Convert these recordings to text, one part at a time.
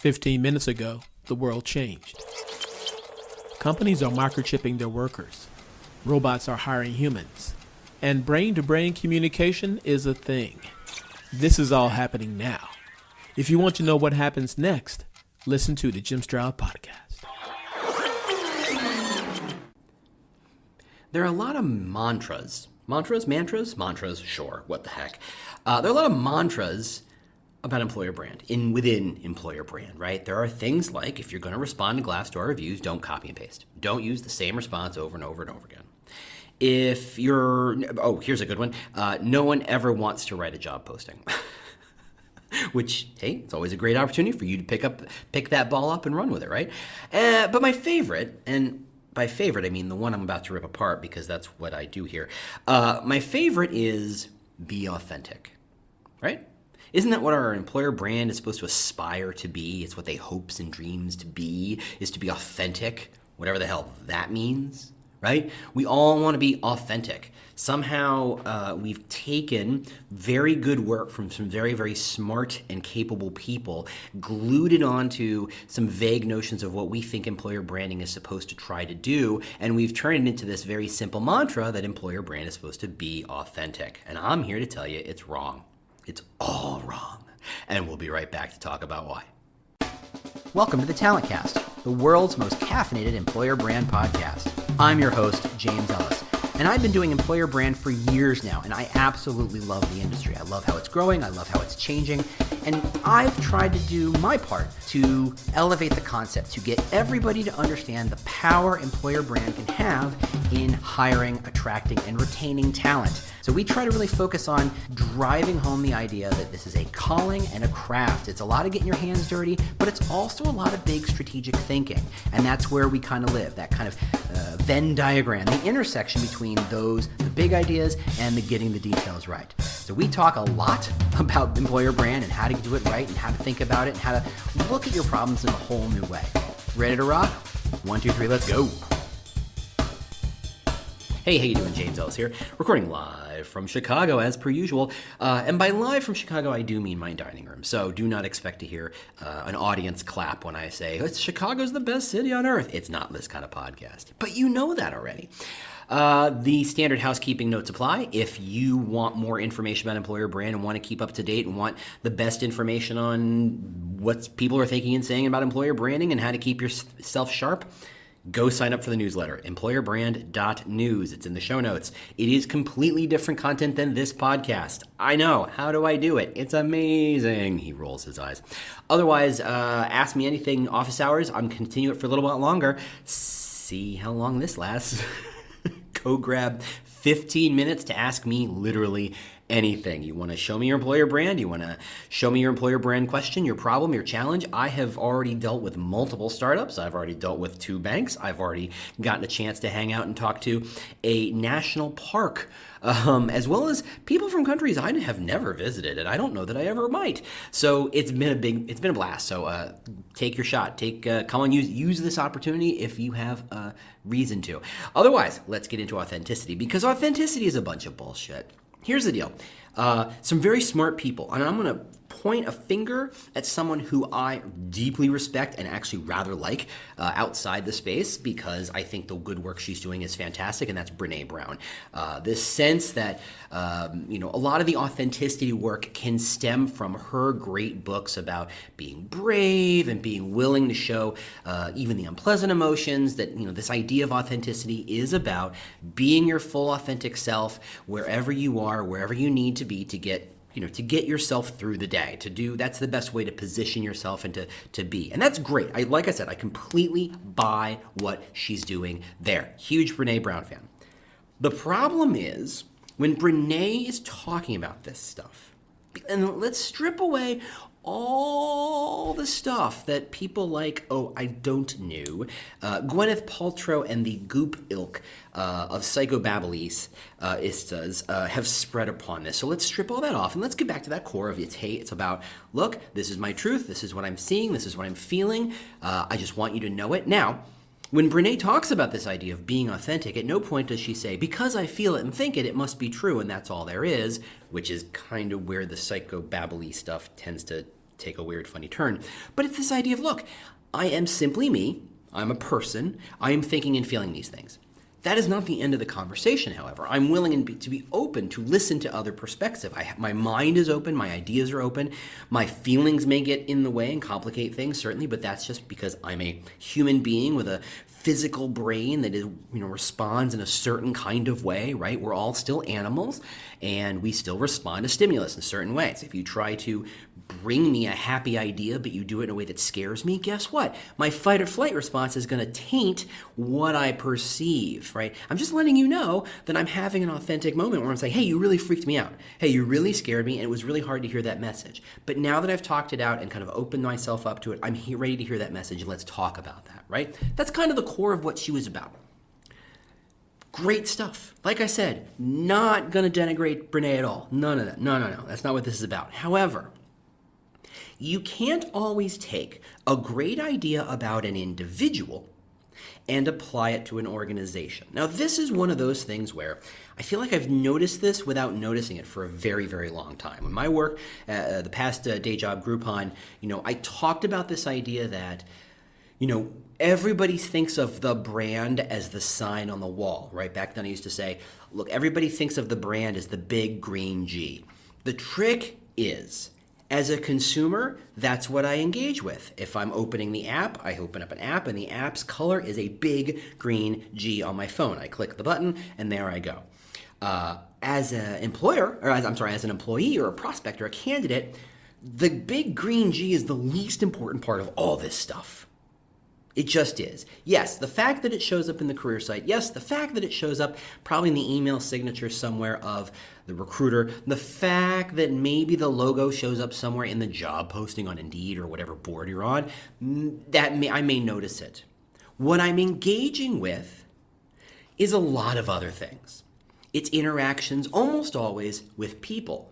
15 minutes ago, the world changed. Companies are microchipping their workers. Robots are hiring humans. And brain-to-brain communication is a thing. This is all happening now. If you want to know what happens next, listen to the Jim Stroud Podcast. There are a lot of mantras, sure, what the heck. There are a lot of mantras about employer brand, within employer brand, right? There are things like, if you're going to respond to Glassdoor reviews, don't copy and paste. Don't use the same response over and over and over again. If you're, here's a good one. No one ever wants to write a job posting. Which, hey, it's always a great opportunity for you to pick that ball up and run with it, right? But my favorite, and by favorite I mean the one I'm about to rip apart because that's what I do here. My favorite is be authentic, right? Isn't that what our employer brand is supposed to aspire to be? It's what they hopes and dreams to be, is to be authentic, whatever the hell that means, right? We all want to be authentic. Somehow we've taken very good work from some very, very smart and capable people, glued it onto some vague notions of what we think employer branding is supposed to try to do, and we've turned it into this very simple mantra that employer brand is supposed to be authentic. And I'm here to tell you it's wrong. It's all wrong. And we'll be right back to talk about why. Welcome to the Talent Cast, the world's most caffeinated employer brand podcast. I'm your host, James Ellis, and I've been doing employer brand for years now, and I absolutely love the industry. I love how it's growing, I love how it's changing, and I've tried to do my part to elevate the concept, to get everybody to understand the power employer brand can have in hiring, attracting, and retaining talent. So we try to really focus on driving home the idea that this is a calling and a craft. It's a lot of getting your hands dirty, but it's also a lot of big strategic thinking. And that's where we kind of live, that kind of Venn diagram, the intersection between the big ideas and the getting the details right. So we talk a lot about employer brand and how to do it right and how to think about it and how to look at your problems in a whole new way. Ready to rock? 1, 2, 3, let's go. Hey, how you doing? James Ellis here, recording live from Chicago as per usual. And by live from Chicago, I do mean my dining room. So do not expect to hear an audience clap when I say, Chicago's the best city on earth. It's not this kind of podcast. But you know that already. The standard housekeeping notes apply. If you want more information about employer brand and want to keep up to date and want the best information on what people are thinking and saying about employer branding and how to keep yourself sharp, go sign up for the newsletter, employerbrand.news. It's in the show notes. It is completely different content than this podcast. I know. How do I do it? It's amazing. He rolls his eyes. Otherwise, ask me anything office hours. I'm continue it for a little while longer. See how long this lasts. Go grab 15 minutes to ask me literally anything. You want to show me your employer brand? You want to show me your employer brand question, your problem, your challenge? I have already dealt with multiple startups. I've already dealt with 2 banks. I've already gotten a chance to hang out and talk to a national park, as well as people from countries I have never visited, and I don't know that I ever might. So it's been a blast. So take your shot. Come on, use this opportunity if you have a reason to. Otherwise, let's get into authenticity, because authenticity is a bunch of bullshit. Here's the deal. Some very smart people, and I'm going to point a finger at someone who I deeply respect and actually rather like outside the space, because I think the good work she's doing is fantastic, and that's Brené Brown. This sense that a lot of the authenticity work can stem from her great books about being brave and being willing to show even the unpleasant emotions, that this idea of authenticity is about being your full authentic self wherever you are, wherever you need to be to get yourself through the day, that's the best way to position yourself and to be. And that's great. Like I said, I completely buy what she's doing there. Huge Brené Brown fan. The problem is when Brené is talking about this stuff, and let's strip away all the stuff that people like, I don't know, Gwyneth Paltrow and the Goop ilk of psychobabblies have spread upon this. So let's strip all that off and let's get back to that core of it. Hey, it's about, look, this is my truth, this is what I'm seeing, this is what I'm feeling, I just want you to know it. Now, when Brené talks about this idea of being authentic, at no point does she say, because I feel it and think it, it must be true, and that's all there is, which is kind of where the psychobabbly stuff tends to take a weird, funny turn. But it's this idea of, look, I am simply me. I'm a person. I am thinking and feeling these things. That is not the end of the conversation, however. I'm willing to be open to listen to other perspectives. My mind is open. My ideas are open. My feelings may get in the way and complicate things, certainly, but that's just because I'm a human being with a physical brain that is, responds in a certain kind of way, right? We're all still animals, and we still respond to stimulus in certain ways. If you try to bring me a happy idea, but you do it in a way that scares me, guess what? My fight or flight response is going to taint what I perceive, right? I'm just letting you know that I'm having an authentic moment where I'm saying, hey, you really freaked me out. Hey, you really scared me, and it was really hard to hear that message. But now that I've talked it out and kind of opened myself up to it, I'm ready to hear that message. Let's talk about that, right? That's kind of the core of what she was about. Great stuff. Like I said, not going to denigrate Brene at all. None of that. No. That's not what this is about. However, you can't always take a great idea about an individual and apply it to an organization. Now, this is one of those things where I feel like I've noticed this without noticing it for a very, very long time. In my work, the past day job, Groupon, I talked about this idea that, everybody thinks of the brand as the sign on the wall, right? Back then I used to say, look, everybody thinks of the brand as the big green G. The trick is, as a consumer, that's what I engage with. If I'm opening the app, I open up an app, and the app's color is a big green G on my phone. I click the button, and there I go. As an employer, as an employee or a prospect or a candidate, the big green G is the least important part of all this stuff. It just is. Yes, the fact that it shows up in the career site. Yes, the fact that it shows up probably in the email signature somewhere of the recruiter. The fact that maybe the logo shows up somewhere in the job posting on Indeed or whatever board you're on, I may notice it. What I'm engaging with is a lot of other things. It's interactions almost always with people.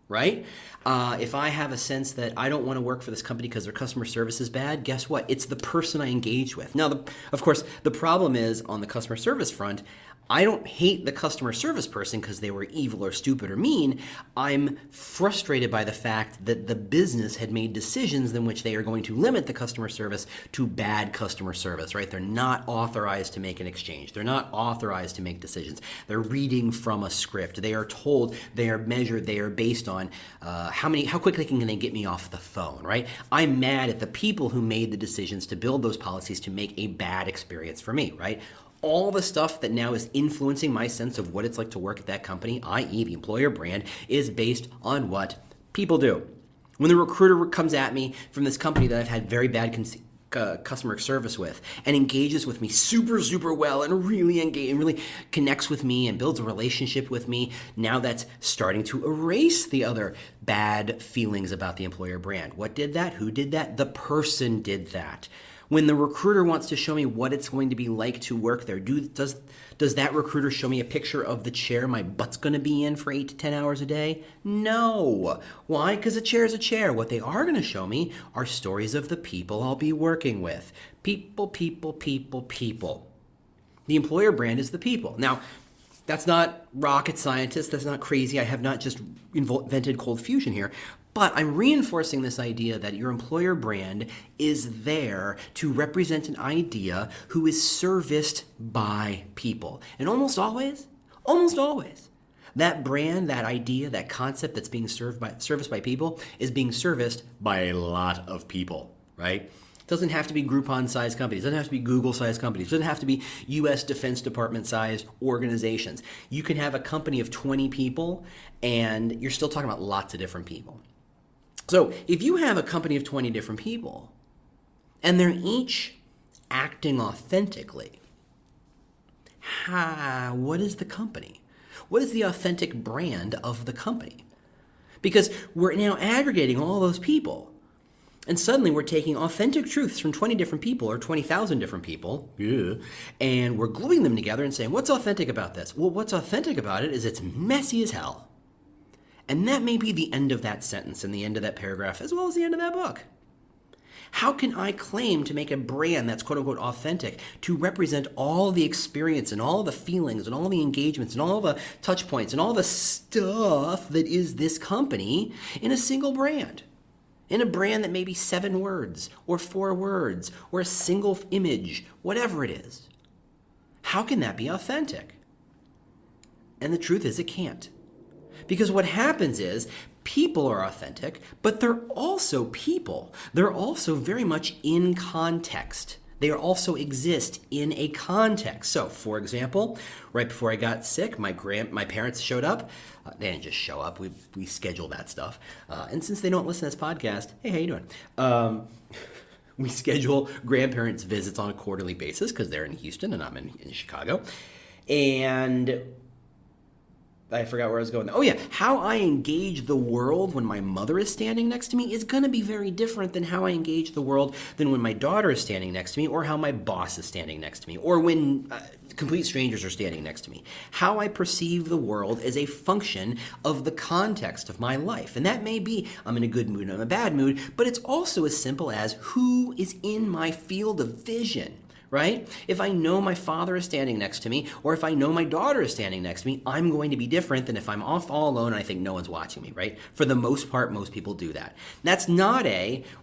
Right? If I have a sense that I don't want to work for this company because their customer service is bad, guess what? It's the person I engage with. Now, of course, the problem is on the customer service front, I don't hate the customer service person because they were evil or stupid or mean. I'm frustrated by the fact that the business had made decisions in which they are going to limit the customer service to bad customer service, right? They're not authorized to make an exchange. They're not authorized to make decisions. They're reading from a script. They are told, they are measured, they are based on how quickly can they get me off the phone, right? I'm mad at the people who made the decisions to build those policies to make a bad experience for me, right? All the stuff that now is influencing my sense of what it's like to work at that company, i.e. the employer brand, is based on what people do. When the recruiter comes at me from this company that I've had very bad customer service with and engages with me super, super well and really connects with me and builds a relationship with me, now that's starting to erase the other bad feelings about the employer brand. What did that? Who did that? The person did that. When the recruiter wants to show me what it's going to be like to work there, does that recruiter show me a picture of the chair my butt's going to be in for 8 to 10 hours a day? No. Why? Because a chair is a chair. What they are going to show me are stories of the people I'll be working with. People. The employer brand is the people. Now, that's not rocket scientist. That's not crazy. I have not just invented cold fusion here. But I'm reinforcing this idea that your employer brand is there to represent an idea who is serviced by people. And almost always, that brand, that idea, that concept that's being serviced by people is being serviced by a lot of people, right? It doesn't have to be Groupon-sized companies. It doesn't have to be Google-sized companies. It doesn't have to be U.S. Defense Department-sized organizations. You can have a company of 20 people, and you're still talking about lots of different people. So if you have a company of 20 different people and they're each acting authentically, what is the company? What is the authentic brand of the company? Because we're now aggregating all those people, and suddenly we're taking authentic truths from 20 different people or 20,000 different people, and we're gluing them together and saying, what's authentic about this? Well, what's authentic about it is it's messy as hell. And that may be the end of that sentence and the end of that paragraph, as well as the end of that book. How can I claim to make a brand that's quote-unquote authentic to represent all the experience and all the feelings and all the engagements and all the touch points and all the stuff that is this company in a single brand? in a brand that may be 7 words or 4 words or a single image, whatever it is. How can that be authentic? And the truth is it can't. Because what happens is people are authentic, but they're also people. They're also very much in context. They also exist in a context. So, for example, right before I got sick, my parents showed up. They didn't just show up. We scheduled that stuff. And since they don't listen to this podcast, hey, how you doing? We schedule grandparents' visits on a quarterly basis because they're in Houston and I'm in Chicago. And I forgot where I was going. Oh yeah, how I engage the world when my mother is standing next to me is going to be very different than how I engage the world than when my daughter is standing next to me, or how my boss is standing next to me, or when complete strangers are standing next to me. How I perceive the world is a function of the context of my life. And that may be I'm in a good mood, I'm in a bad mood, but it's also as simple as who is in my field of vision. Right? If I know my father is standing next to me, or if I know my daughter is standing next to me, I'm going to be different than if I'm off all alone and I think no one's watching me, right? For the most part, most people do that. That's not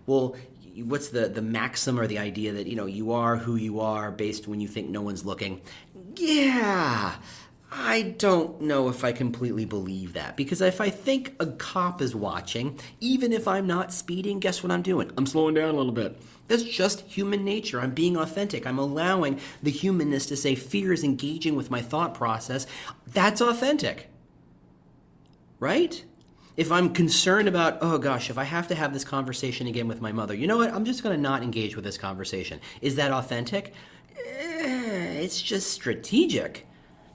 what's the maxim or the idea that, you are who you are based when you think no one's looking? Yeah, I don't know if I completely believe that, because if I think a cop is watching, even if I'm not speeding, guess what I'm doing? I'm slowing down a little bit. That's just human nature. I'm being authentic. I'm allowing the humanness to say fear is engaging with my thought process. That's authentic, right? If I'm concerned about, oh gosh, if I have to have this conversation again with my mother, you know what? I'm just going to not engage with this conversation. Is that authentic? It's just strategic.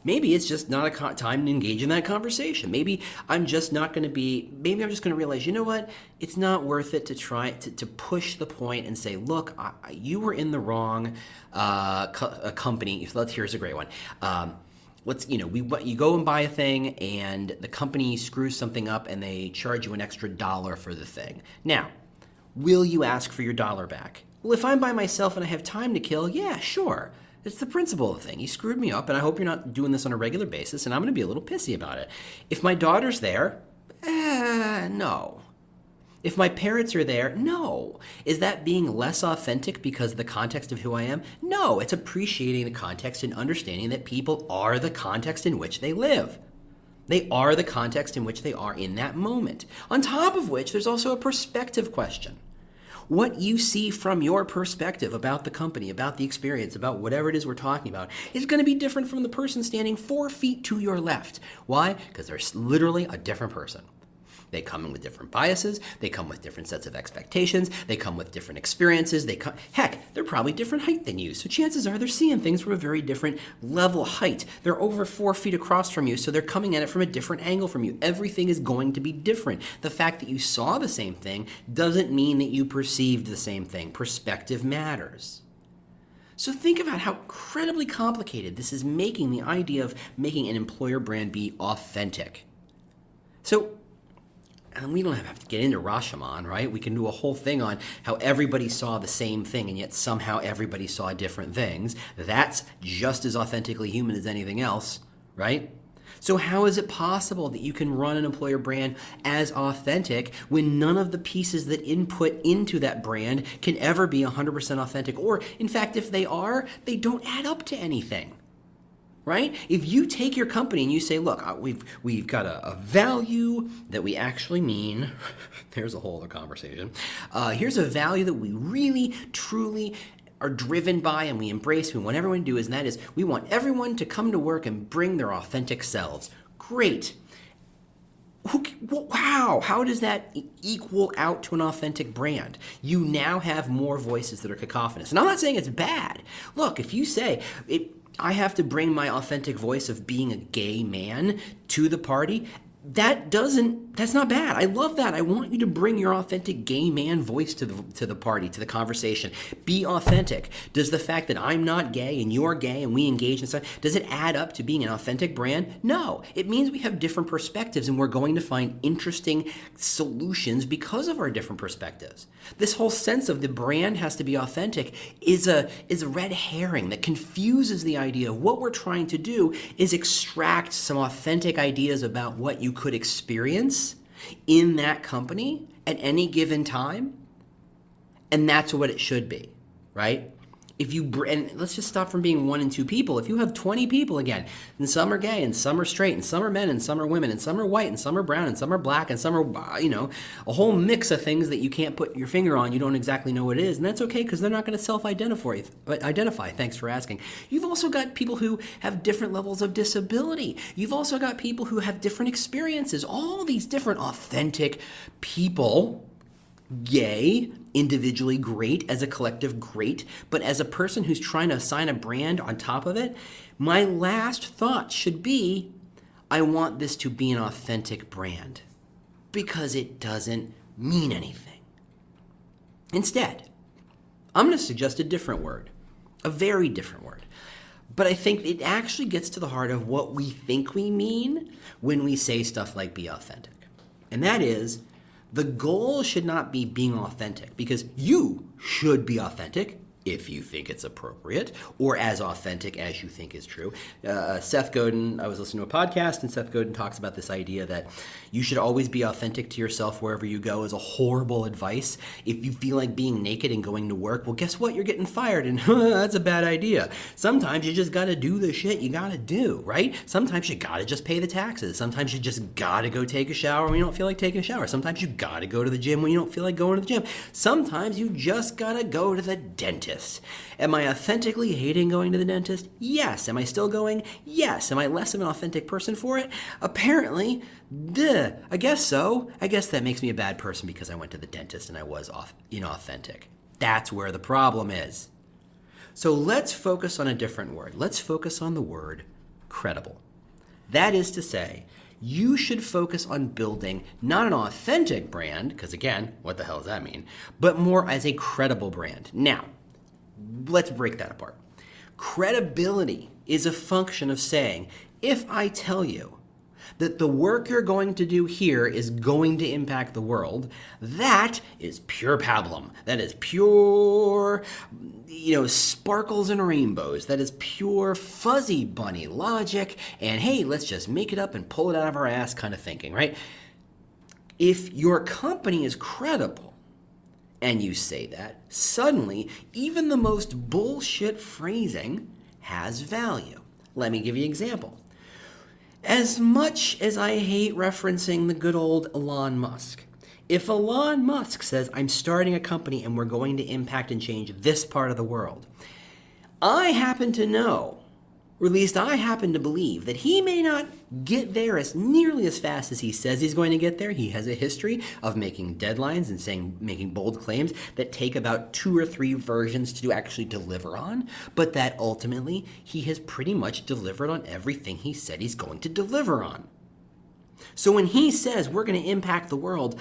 Maybe it's just not a time to engage in that conversation. Maybe I'm just going to realize, you know what? It's not worth it to try to push the point and say, look, you were in the wrong company. Here's a great one. You go and buy a thing and the company screws something up and they charge you an extra $1 for the thing. Now, will you ask for your $1 back? Well, if I'm by myself and I have time to kill, yeah, sure. It's the principle of the thing. You screwed me up, and I hope you're not doing this on a regular basis, and I'm going to be a little pissy about it. If my daughter's there, no. If my parents are there, no. Is that being less authentic because of the context of who I am? No, it's appreciating the context and understanding that people are the context in which they live. They are the context in which they are in that moment. On top of which, there's also a perspective question. What you see from your perspective about the company, about the experience, about whatever it is we're talking about, is going to be different from the person standing 4 feet to your left. Why? Because they're literally a different person. They come in with different biases. They come with different sets of expectations. They come with different experiences. Heck, they're probably different height than you. So chances are they're seeing things from a very different level height. They're over 4 feet across from you, so they're coming at it from a different angle from you. Everything is going to be different. The fact that you saw the same thing doesn't mean that you perceived the same thing. Perspective matters. So think about how incredibly complicated this is making the idea of making an employer brand be authentic. So, and we don't have to get into Rashomon, right? We can do a whole thing on how everybody saw the same thing and yet somehow everybody saw different things. That's just as authentically human as anything else, right? So how is it possible that you can run an employer brand as authentic when none of the pieces that input into that brand can ever be 100% authentic? Or, in fact, if they are, they don't add up to anything. Right? If you take your company and you say, look, we've got a value that we actually mean, there's a whole other conversation. Here's a value that we really, truly are driven by and we embrace, we want everyone to do, and that is we want everyone to come to work and bring their authentic selves. Great. Wow, how does that equal out to an authentic brand? You now have more voices that are cacophonous. And I'm not saying it's bad. Look, if you say I have to bring my authentic voice of being a gay man to the party, that's not bad. I love that. I want you to bring your authentic gay man voice to the party, to the conversation. Be authentic. Does the fact that I'm not gay and you're gay and we engage in stuff, does it add up to being an authentic brand? No. It means we have different perspectives and we're going to find interesting solutions because of our different perspectives. This whole sense of the brand has to be authentic is a red herring that confuses the idea of what we're trying to do is extract some authentic ideas about what you could experience in that company at any given time. And that's what it should be, right? If you, and let's just stop from being 1 and 2 people. If you have 20 people again, and some are gay, and some are straight, and some are men, and some are women, and some are white, and some are brown, and some are black, and some are, a whole mix of things that you can't put your finger on, you don't exactly know what it is, and that's okay because they're not going to self-identify. Thanks for asking. You've also got people who have different levels of disability. You've also got people who have different experiences. All these different authentic people, gay, individually great, as a collective great, but as a person who's trying to assign a brand on top of it, my last thought should be, I want this to be an authentic brand, because it doesn't mean anything. Instead, I'm going to suggest a different word, a very different word. But I think it actually gets to the heart of what we think we mean when we say stuff like be authentic. And that is, the goal should not be being authentic, because you should be authentic if you think it's appropriate, or as authentic as you think is true. Seth Godin, I was listening to a podcast, and Seth Godin talks about this idea that you should always be authentic to yourself wherever you go is a horrible advice. If you feel like being naked and going to work, well, guess what? You're getting fired, and that's a bad idea. Sometimes you just gotta do the shit you gotta do, right? Sometimes you gotta just pay the taxes. Sometimes you just gotta go take a shower when you don't feel like taking a shower. Sometimes you gotta go to the gym when you don't feel like going to the gym. Sometimes you just gotta go to the dentist. Am I authentically hating going to the dentist? Yes. Am I still going? Yes. Am I less of an authentic person for it? Apparently, I guess so. I guess that makes me a bad person because I went to the dentist and I was inauthentic. That's where the problem is. So let's focus on a different word. Let's focus on the word credible. That is to say, you should focus on building not an authentic brand, because again, what the hell does that mean? But more as a credible brand. Now, let's break that apart. Credibility is a function of saying, if I tell you that the work you're going to do here is going to impact the world, that is pure pablum. That is pure, sparkles and rainbows. That is pure fuzzy bunny logic. And hey, let's just make it up and pull it out of our ass kind of thinking, right? If your company is credible, and you say that, suddenly, even the most bullshit phrasing has value. Let me give you an example. As much as I hate referencing the good old Elon Musk, if Elon Musk says, I'm starting a company and we're going to impact and change this part of the world, I happen to know, or at least I happen to believe, that he may not get there as nearly as fast as he says he's going to get there. He has a history of making deadlines and making bold claims that take about 2 or 3 versions to actually deliver on, but that ultimately he has pretty much delivered on everything he said he's going to deliver on. So when he says we're going to impact the world,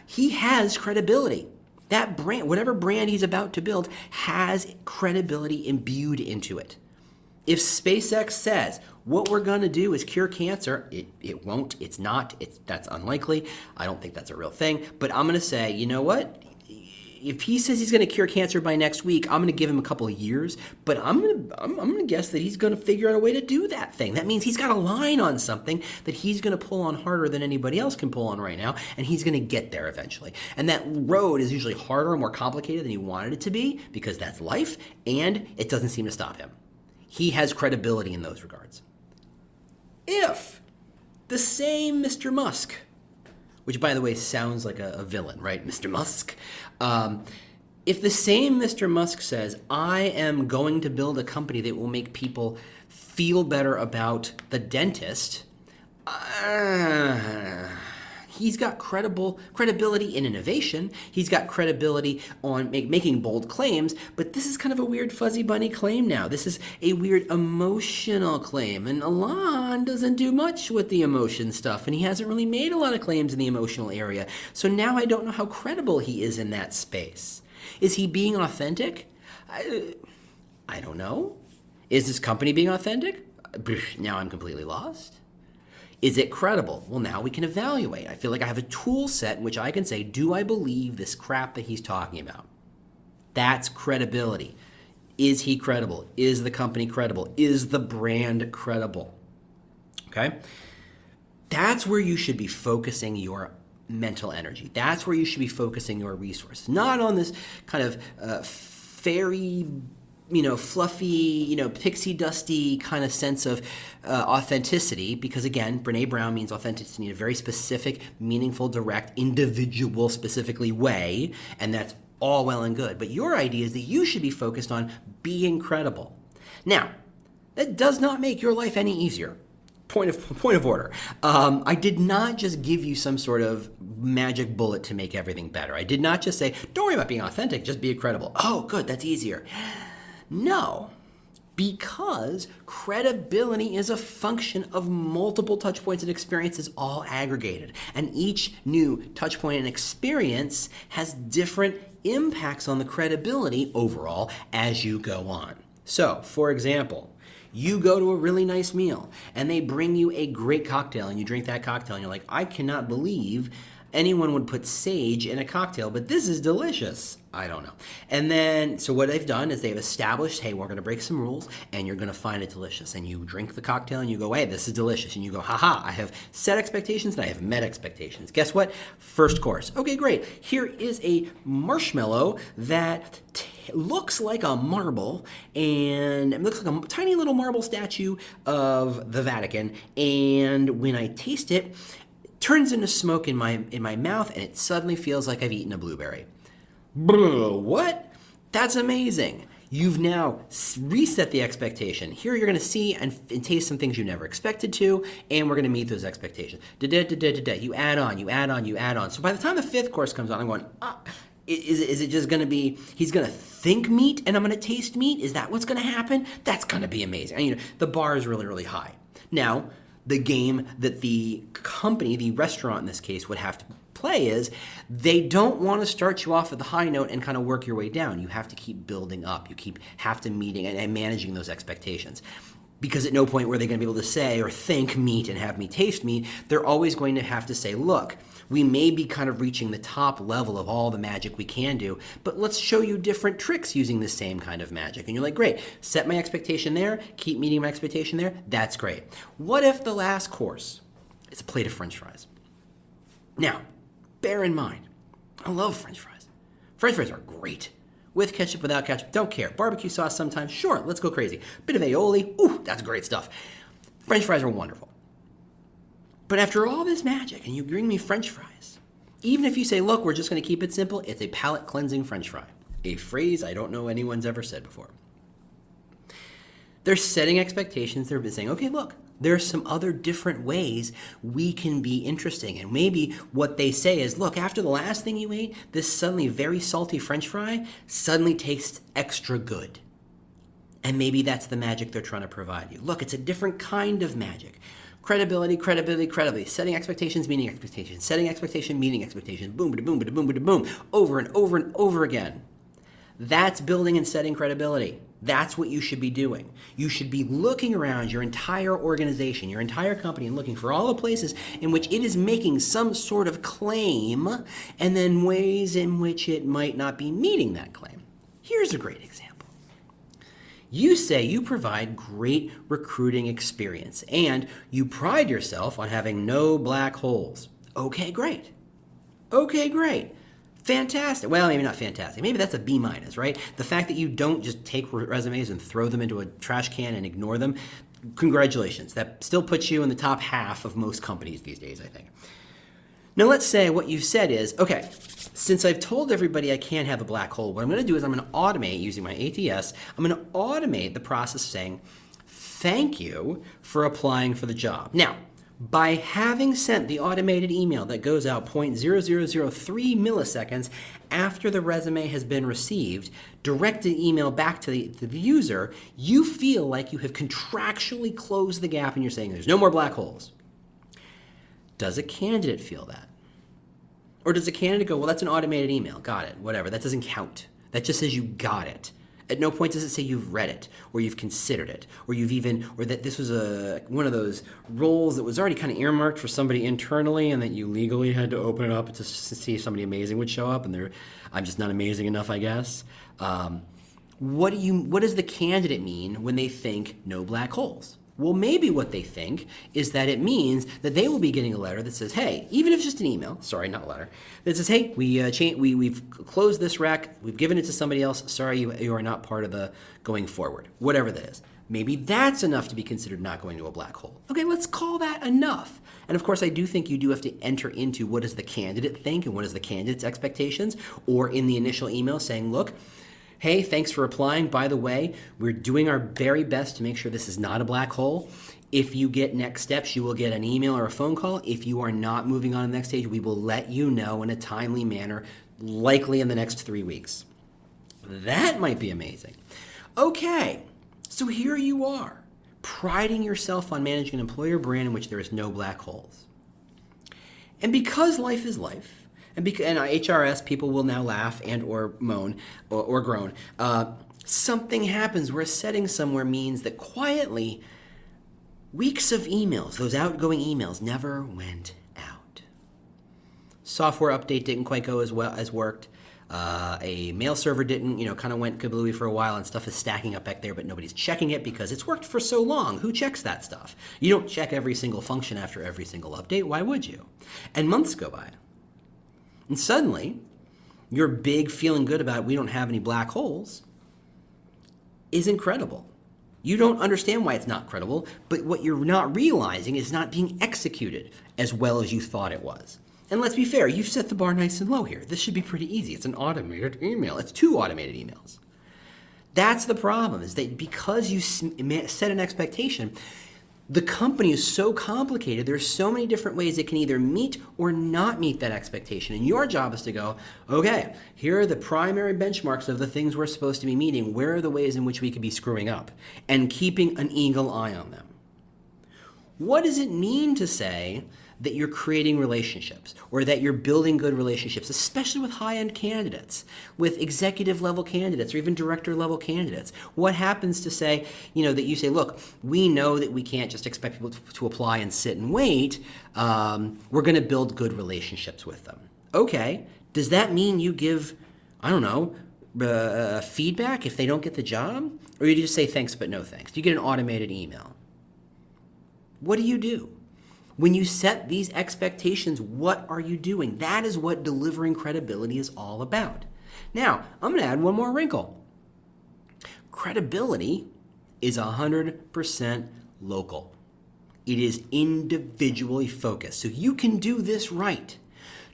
he has credibility. That brand, whatever brand he's about to build, has credibility imbued into it. If SpaceX says what we're going to do is cure cancer, it won't, it's not, that's unlikely. I don't think that's a real thing. But I'm going to say, you know what? If he says he's going to cure cancer by next week, I'm going to give him a couple of years. But I'm going to guess that he's going to figure out a way to do that thing. That means he's got a line on something that he's going to pull on harder than anybody else can pull on right now, and he's going to get there eventually. And that road is usually harder and more complicated than he wanted it to be, because that's life, and it doesn't seem to stop him. He has credibility in those regards. If the same Mr. Musk, which by the way sounds like a villain, right? Mr. Musk. If the same Mr. Musk says, I am going to build a company that will make people feel better about the dentist, he's got credibility in innovation. He's got credibility on making bold claims, but this is kind of a weird fuzzy bunny claim now. This is a weird emotional claim, and Elon doesn't do much with the emotion stuff, and he hasn't really made a lot of claims in the emotional area. So now I don't know how credible he is in that space. Is he being authentic? I don't know. Is this company being authentic? Now I'm completely lost. Is it credible? Well, now we can evaluate. I feel like I have a tool set in which I can say, do I believe this crap that he's talking about? That's credibility. Is he credible? Is the company credible? Is the brand credible? Okay? That's where you should be focusing your mental energy. That's where you should be focusing your resources, not on this kind of fairy, fluffy, pixie dusty kind of sense of authenticity, because again, Brene Brown means authenticity in a very specific, meaningful, direct, individual, specifically way, and that's all well and good. But your idea is that you should be focused on being credible. Now, that does not make your life any easier. Point of order. I did not just give you some sort of magic bullet to make everything better. I did not just say, don't worry about being authentic, just be credible. Oh, good, that's easier. No, because credibility is a function of multiple touch points and experiences all aggregated. And each new touch point and experience has different impacts on the credibility overall as you go on. So, for example, you go to a really nice meal and they bring you a great cocktail and you drink that cocktail and you're like, I cannot believe anyone would put sage in a cocktail, but this is delicious. I don't know. And then, so what they've done is they've established, hey, we're going to break some rules and you're going to find it delicious. And you drink the cocktail and you go, hey, this is delicious. And you go, haha, I have set expectations and I have met expectations. Guess what? First course. Okay, great. Here is a marshmallow that looks like a marble, and it looks like a tiny little marble statue of the Vatican. And when I taste it, turns into smoke in my mouth, and it suddenly feels like I've eaten a blueberry. What? That's amazing. You've now reset the expectation. Here you're going to see and taste some things you never expected to, and we're going to meet those expectations. You add on. So by the time the fifth course comes on, I'm going, is it just going to be, he's going to think meat and I'm going to taste meat? Is that what's going to happen? That's going to be amazing. And, the bar is really, really high. Now, the game that the company, the restaurant in this case, would have to play is they don't want to start you off at the high note and kind of work your way down. You have to keep building up. You have to meeting and managing those expectations. Because at no point were they going to be able to say or think meat and have me taste meat. They're always going to have to say, look, we may be kind of reaching the top level of all the magic we can do, but let's show you different tricks using the same kind of magic. And you're like, great, set my expectation there, keep meeting my expectation there, that's great. What if the last course is a plate of French fries? Now, bear in mind, I love French fries. French fries are great. With ketchup, without ketchup, don't care. Barbecue sauce sometimes, sure, let's go crazy. Bit of aioli, ooh, that's great stuff. French fries are wonderful. But after all this magic, and you bring me French fries, even if you say, look, we're just going to keep it simple, it's a palate-cleansing French fry. A phrase I don't know anyone's ever said before. They're setting expectations. They're saying, okay, look, there's some other different ways we can be interesting. And maybe what they say is, look, after the last thing you ate, this suddenly very salty French fry suddenly tastes extra good. And maybe that's the magic they're trying to provide you. Look, it's a different kind of magic. Credibility. Setting expectations, meeting expectations. Setting expectation, meeting expectation. Boom, ba-da, boom, ba-da, boom, ba-da, boom. Over and over and over again. That's building and setting credibility. That's what you should be doing. You should be looking around your entire organization, your entire company, and looking for all the places in which it is making some sort of claim, and then ways in which it might not be meeting that claim. Here's a great example. You say you provide great recruiting experience, and you pride yourself on having no black holes. Okay, great. Fantastic. Well, maybe not fantastic. Maybe that's a B-, right? The fact that you don't just take resumes and throw them into a trash can and ignore them, congratulations. That still puts you in the top half of most companies these days, I think. Now let's say what you've said is, okay, since I've told everybody I can't have a black hole, what I'm going to do is I'm going to automate, using my ATS, I'm going to automate the process of saying, thank you for applying for the job. Now, by having sent the automated email that goes out 0.0003 milliseconds after the resume has been received, directed email back to the user, you feel like you have contractually closed the gap and you're saying there's no more black holes. Does a candidate feel that? Or does a candidate go, well, that's an automated email, got it, whatever, that doesn't count. That just says you got it. At no point does it say you've read it, or you've considered it, or or that this was one of those roles that was already kind of earmarked for somebody internally, and that you legally had to open it up to see if somebody amazing would show up, and I'm just not amazing enough, I guess. What does the candidate mean when they think no black holes? Well, maybe what they think is that it means that they will be getting a letter that says, hey, even if it's just an email, sorry, not a letter, that says, hey, we've closed this rack, we've given it to somebody else, sorry, you are not part of the going forward, whatever that is. Maybe that's enough to be considered not going to a black hole. Okay, let's call that enough. And of course, I do think you do have to enter into what does the candidate think and what is the candidate's expectations, or in the initial email saying, look, hey, thanks for replying. By the way, we're doing our very best to make sure this is not a black hole. If you get next steps, you will get an email or a phone call. If you are not moving on to the next stage, we will let you know in a timely manner, likely in the next 3 weeks. That might be amazing. Okay, so here you are, priding yourself on managing an employer brand in which there is no black holes. And because life is life, and HRS people will now laugh and or moan or groan. Something happens where a setting somewhere means that quietly, weeks of emails, those outgoing emails, never went out. Software update didn't quite go as well as worked. A mail server didn't, kind of went kablooey for a while, and stuff is stacking up back there, but nobody's checking it because it's worked for so long. Who checks that stuff? You don't check every single function after every single update. Why would you? And months go by. And suddenly, your big feeling good about we don't have any black holes is incredible. You don't understand why it's not credible, but what you're not realizing is not being executed as well as you thought it was. And let's be fair, you've set the bar nice and low here. This should be pretty easy. It's an automated email. It's 2 automated emails. That's the problem, is that because you set an expectation, the company is so complicated, there's so many different ways it can either meet or not meet that expectation. And your job is to go, okay, here are the primary benchmarks of the things we're supposed to be meeting. Where are the ways in which we could be screwing up? And keeping an eagle eye on them. What does it mean to say that you're creating relationships or that you're building good relationships, especially with high-end candidates, with executive-level candidates or even director-level candidates? What happens to say, that you say, look, we know that we can't just expect people to apply and sit and wait. We're going to build good relationships with them. Okay, does that mean you give, feedback if they don't get the job? Or you just say thanks but no thanks? Do you get an automated email? What do you do? When you set these expectations, what are you doing? That is what delivering credibility is all about. Now, I'm going to add one more wrinkle. Credibility is 100% local. It is individually focused. So you can do this right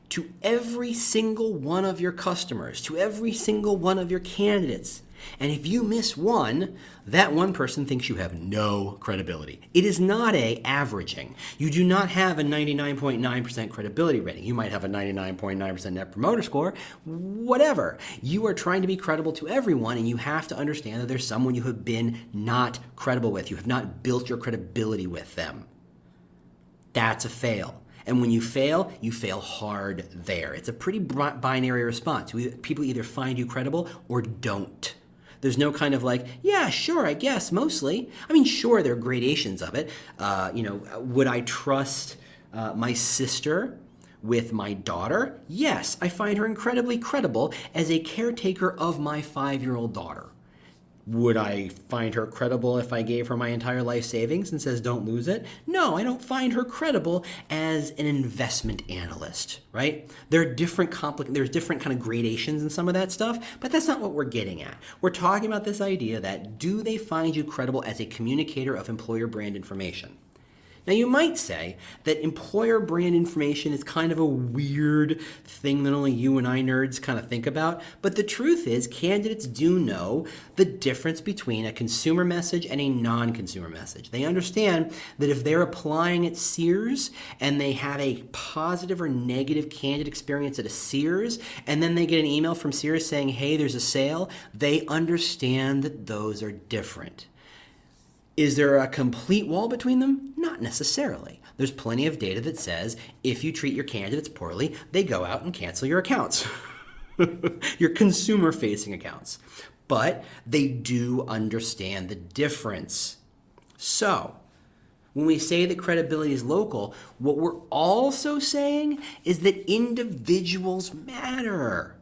to every single one of your customers, to every single one of your candidates. And if you miss one, that one person thinks you have no credibility. It is not averaging. You do not have a 99.9% credibility rating. You might have a 99.9% net promoter score, whatever. You are trying to be credible to everyone, and you have to understand that there's someone you have been not credible with. You have not built your credibility with them. That's a fail. And when you fail hard there. It's a pretty binary response. People either find you credible or don't. There's no kind of like, yeah, sure, I guess, mostly. I mean, sure, there are gradations of it. Would I trust my sister with my daughter? Yes, I find her incredibly credible as a caretaker of my 5-year-old daughter. Would I find her credible if I gave her my entire life savings and says don't lose it? No, I don't find her credible as an investment analyst, right? There's different kind of gradations in some of that stuff, but that's not what we're getting at. We're talking about this idea that do they find you credible as a communicator of employer brand information? Now, you might say that employer brand information is kind of a weird thing that only you and I nerds kind of think about, but the truth is candidates do know the difference between a consumer message and a non-consumer message. They understand that if they're applying at Sears and they have a positive or negative candidate experience at a Sears, and then they get an email from Sears saying, hey, there's a sale, they understand that those are different. Is there a complete wall between them? Not necessarily. There's plenty of data that says if you treat your candidates poorly, they go out and cancel your accounts, your consumer-facing accounts. But they do understand the difference. So, when we say that credibility is local, what we're also saying is that individuals matter.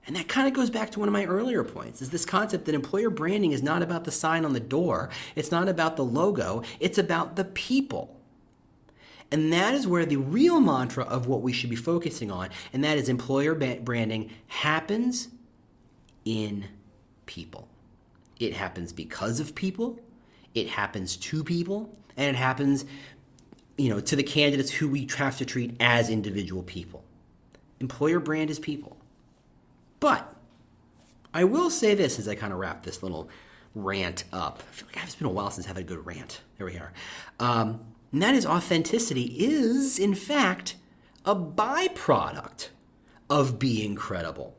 And that kind of goes back to one of my earlier points, is this concept that employer branding is not about the sign on the door. It's not about the logo. It's about the people. And that is where the real mantra of what we should be focusing on, and that is employer branding happens in people. It happens because of people. It happens to people. And it happens, to the candidates who we have to treat as individual people. Employer brand is people. But I will say this as I kind of wrap this little rant up. I feel like it's been a while since I've had a good rant. There we are. And that is authenticity is, in fact, a byproduct of being credible.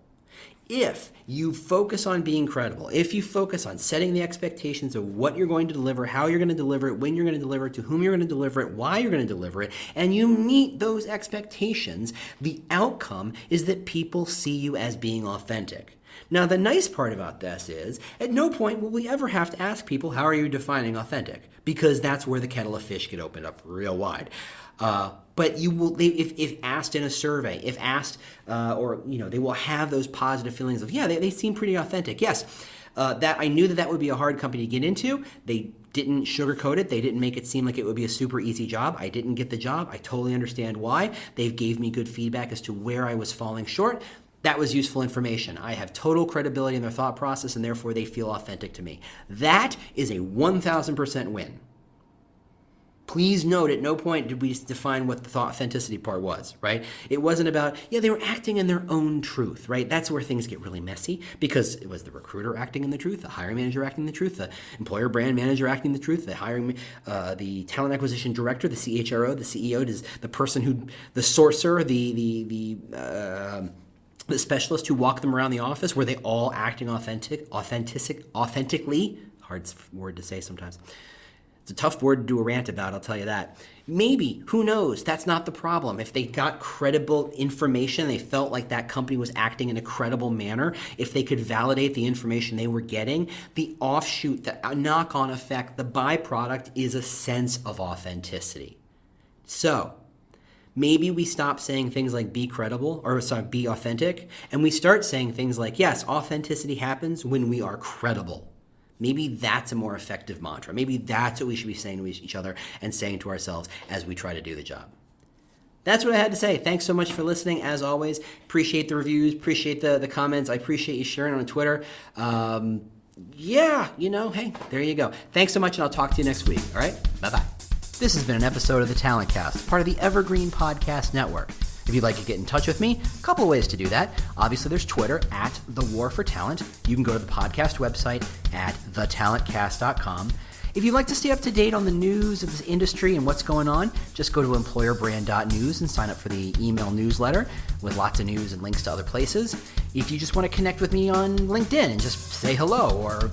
If you focus on being credible, if you focus on setting the expectations of what you're going to deliver, how you're going to deliver it, when you're going to deliver it, to whom you're going to deliver it, why you're going to deliver it, and you meet those expectations, the outcome is that people see you as being authentic. Now, the nice part about this is, at no point will we ever have to ask people, how are you defining authentic? Because that's where the kettle of fish get opened up real wide. But you will, if asked in a survey, if asked, they will have those positive feelings of, they seem pretty authentic. Yes, that I knew that would be a hard company to get into. They didn't sugarcoat it. They didn't make it seem like it would be a super easy job. I didn't get the job. I totally understand why. They gave me good feedback as to where I was falling short. That was useful information. I have total credibility in their thought process, and therefore they feel authentic to me. That is a 1,000% win. Please note, at no point did we define what the authenticity part was, right? It wasn't about, they were acting in their own truth, right? That's where things get really messy, because it was the recruiter acting in the truth, the hiring manager acting in the truth, the employer brand manager acting in the truth, the talent acquisition director, the CHRO, the CEO, the person who, the sourcer, the specialist who walked them around the office, were they all acting authentically? Hard word to say sometimes. It's a tough word to do a rant about, I'll tell you that. Maybe, who knows, that's not the problem. If they got credible information, they felt like that company was acting in a credible manner, if they could validate the information they were getting, the offshoot, the knock-on effect, the byproduct is a sense of authenticity. So, maybe we stop saying things like be authentic, and we start saying things like, yes, authenticity happens when we are credible. Maybe that's a more effective mantra. Maybe that's what we should be saying to each other and saying to ourselves as we try to do the job. That's what I had to say. Thanks so much for listening. As always, appreciate the reviews, appreciate the comments. I appreciate you sharing on Twitter. Hey, there you go. Thanks so much, and I'll talk to you next week. All right? Bye-bye. This has been an episode of the Talent Cast, part of the Evergreen Podcast Network. If you'd like to get in touch with me, a couple of ways to do that. Obviously, there's Twitter at The War for Talent. You can go to the podcast website at thetalentcast.com. If you'd like to stay up to date on the news of this industry and what's going on, just go to employerbrand.news and sign up for the email newsletter with lots of news and links to other places. If you just want to connect with me on LinkedIn and just say hello or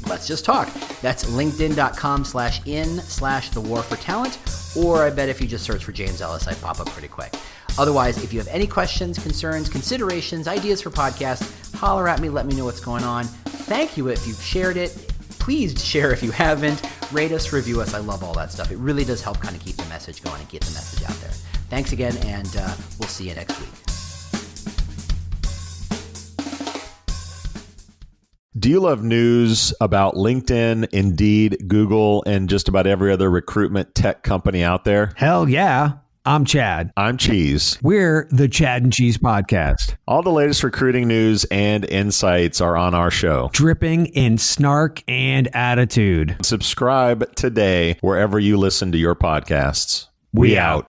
let's just talk, that's linkedin.com/in/thewarfortalent, or I bet if you just search for James Ellis, I pop up pretty quick. Otherwise, if you have any questions, concerns, considerations, ideas for podcasts, holler at me, let me know what's going on. Thank you if you've shared it. Please share if you haven't. Rate us, review us. I love all that stuff. It really does help kind of keep the message going and get the message out there. Thanks again, and we'll see you next week. Do you love news about LinkedIn, Indeed, Google, and just about every other recruitment tech company out there? Hell yeah. I'm Chad. I'm Cheese. We're the Chad and Cheese Podcast. All the latest recruiting news and insights are on our show. Dripping in snark and attitude. Subscribe today wherever you listen to your podcasts. We out.